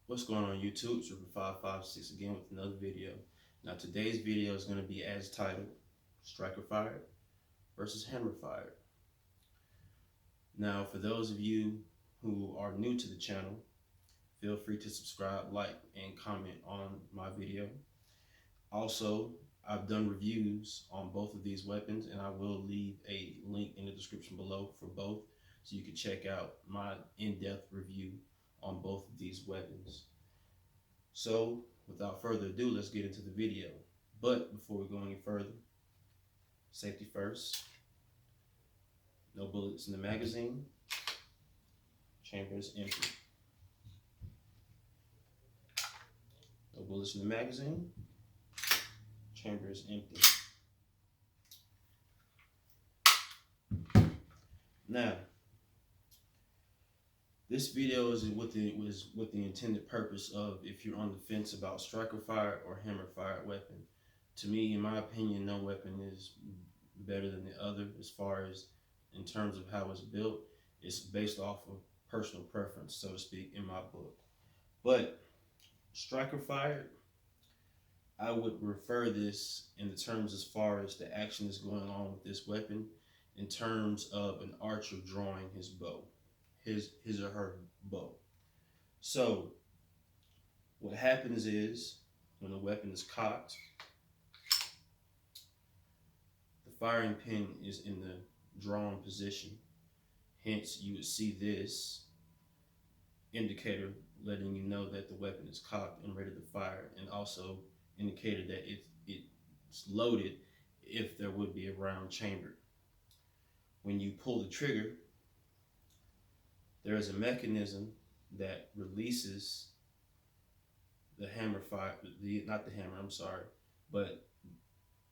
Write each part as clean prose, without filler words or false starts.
What's going on YouTube? It's River 556 again with another video. Now today's video is going to be as titled, Striker Fired versus Hammer Fired. Now for those of you who are new to the channel, feel free to subscribe, like, and comment on my video. Also, I've done reviews on both of these weapons, and I will leave a link in the description below for both, so you can check out my in-depth review on both of these weapons. So without further ado, let's get into the video. But before we go any further, safety first. No bullets in the magazine. Chamber is empty. No bullets in the magazine. Chamber is empty. Now, this video is with the intended purpose of if you're on the fence about striker fired or hammer fired weapon. To me, in my opinion, no weapon is better than the other as far as in terms of how it's built. It's based off of personal preference, so to speak, in my book. But striker fired, I would refer this in the terms as far as the action that's going on with this weapon in terms of an archer drawing his bow, his or her bow. So what happens is when the weapon is cocked, the firing pin is in the drawn position. Hence, you would see this indicator letting you know that the weapon is cocked and ready to fire, and also indicated that it's loaded if there would be a round chambered. When you pull the trigger, there is a mechanism that releases the hammer fire, not the hammer, I'm sorry, but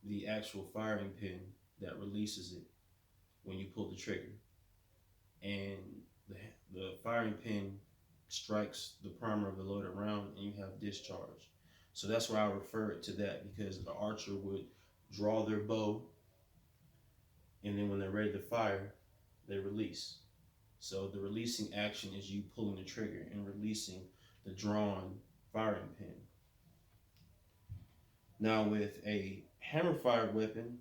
the actual firing pin that releases it when you pull the trigger. And the firing pin strikes the primer of the loaded round and you have discharge. So that's why I refer it to that, because the archer would draw their bow and then when they're ready to fire, they release. So the releasing action is you pulling the trigger and releasing the drawn firing pin. Now with a hammer fired weapon,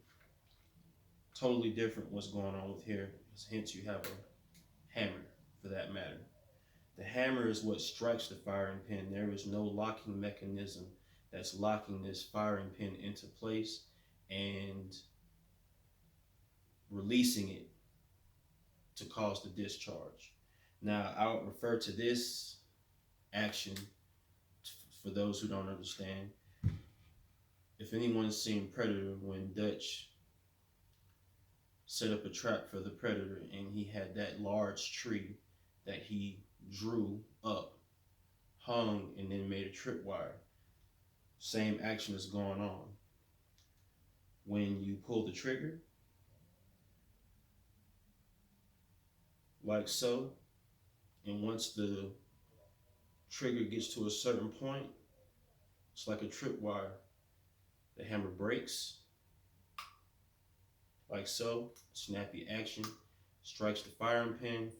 totally different what's going on with here. Hence you have a hammer for that matter. The hammer is what strikes the firing pin. There is no locking mechanism that's locking this firing pin into place and releasing it to cause the discharge. Now, I would refer to this action, for those who don't understand, if anyone's seen Predator, when Dutch set up a trap for the Predator and he had that large tree that he drew up, hung, and then made a tripwire. Same action is going on. When you pull the trigger, like so, and once the trigger gets to a certain point, it's like a tripwire. The hammer breaks, like so, snappy action, strikes the firing pin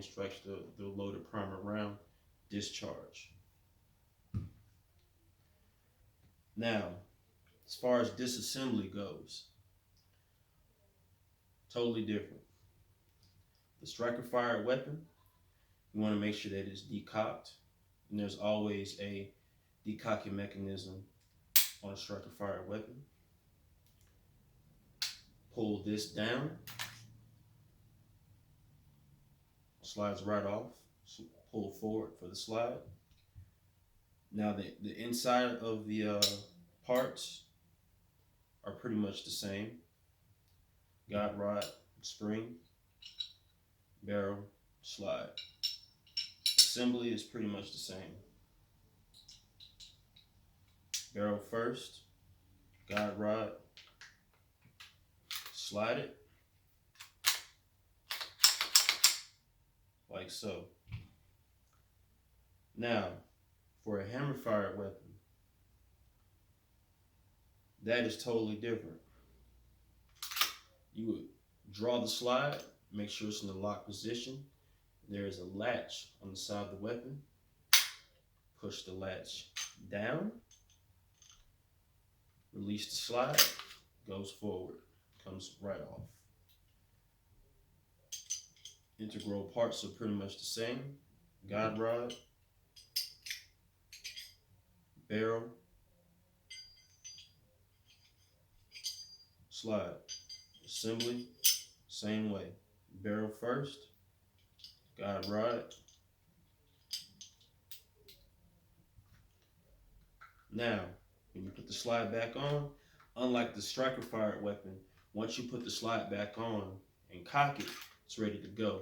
strikes the loaded primer round, discharge. Now, as far as disassembly goes, totally different. The striker fired weapon, you want to make sure that it's decocked, and there's always a decocking mechanism on a striker fired weapon. Pull this down, slides right off, so pull forward for the slide. Now the inside of the parts are pretty much the same. Guide rod, spring, barrel, slide. Assembly is pretty much the same. Barrel first, guide rod, slide it, like so. Now, for a hammer fired weapon, that is totally different. You would draw the slide, make sure it's in the locked position. There is a latch on the side of the weapon. push the latch down, release the slide, goes forward, comes right off. Integral parts are pretty much the same. Guide rod, barrel, slide. Assembly, same way. Barrel first, guide rod. Now, when you put the slide back on, unlike the striker fired weapon, once you put the slide back on and cock it, it's ready to go.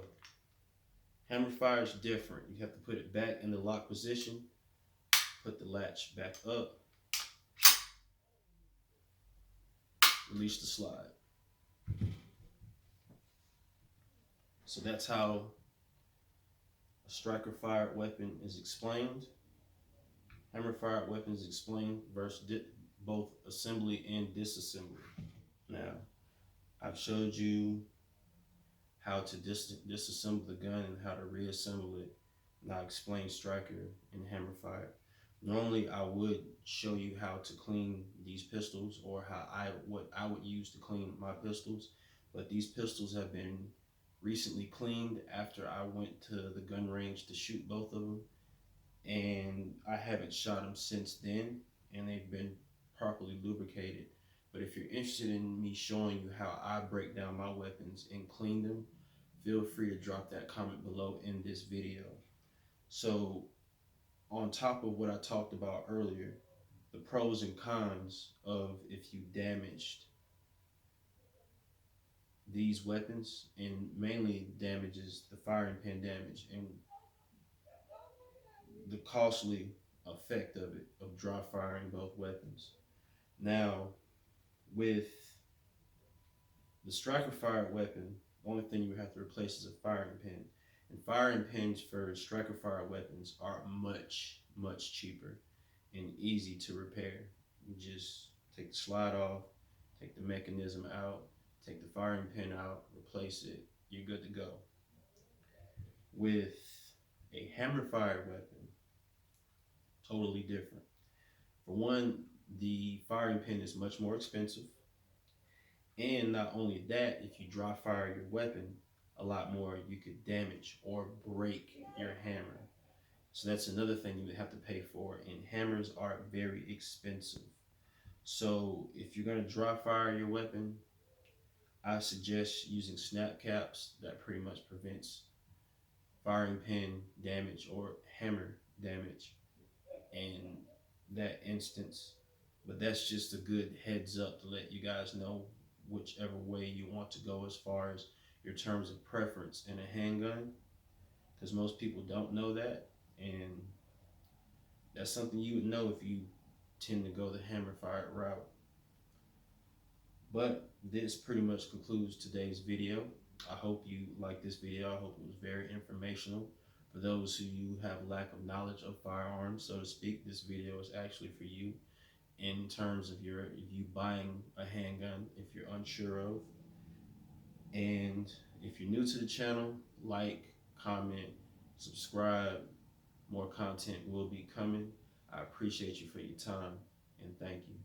Hammer fire is different. You have to put it back in the lock position, put the latch back up, release the slide. So that's how a striker fired weapon is explained. Hammer fired weapon is explained versus both assembly and disassembly. Now, I've showed you how to disassemble the gun and how to reassemble it. Now explain striker and hammer fire. Normally I would show you how to clean these pistols, or what I would use to clean my pistols, but these pistols have been recently cleaned after I went to the gun range to shoot both of them, and I haven't shot them since then, and they've been properly lubricated. But if you're interested in me showing you how I break down my weapons and clean them, feel free to drop that comment below in this video. So on top of what I talked about earlier, the pros and cons of if you damaged these weapons, and mainly damages the firing pin damage and the costly effect of it, of dry firing both weapons. Now, with the striker fired weapon, the only thing you have to replace is a firing pin. And firing pins for striker fired weapons are much, much cheaper and easy to repair. You just take the slide off, take the mechanism out, take the firing pin out, replace it, you're good to go. With a hammer fired weapon, totally different. For one, the firing pin is much more expensive. And not only that, if you dry fire your weapon a lot more, you could damage or break your hammer. So that's another thing you would have to pay for, and hammers are very expensive. So if you're going to dry fire your weapon, I suggest using snap caps. That pretty much prevents firing pin damage or hammer damage in that instance. But that's just a good heads up to let you guys know whichever way you want to go as far as your terms of preference in a handgun, because most people don't know that, and that's something you would know if you tend to go the hammer fired route. But this pretty much concludes today's video. I hope you liked this video. I hope it was very informational. For those who have lack of knowledge of firearms, so to speak, this video is actually for you in terms of you buying a handgun if you're unsure of. And if you're new to the channel, like, comment, subscribe. More content will be coming. I appreciate you for your time, and thank you.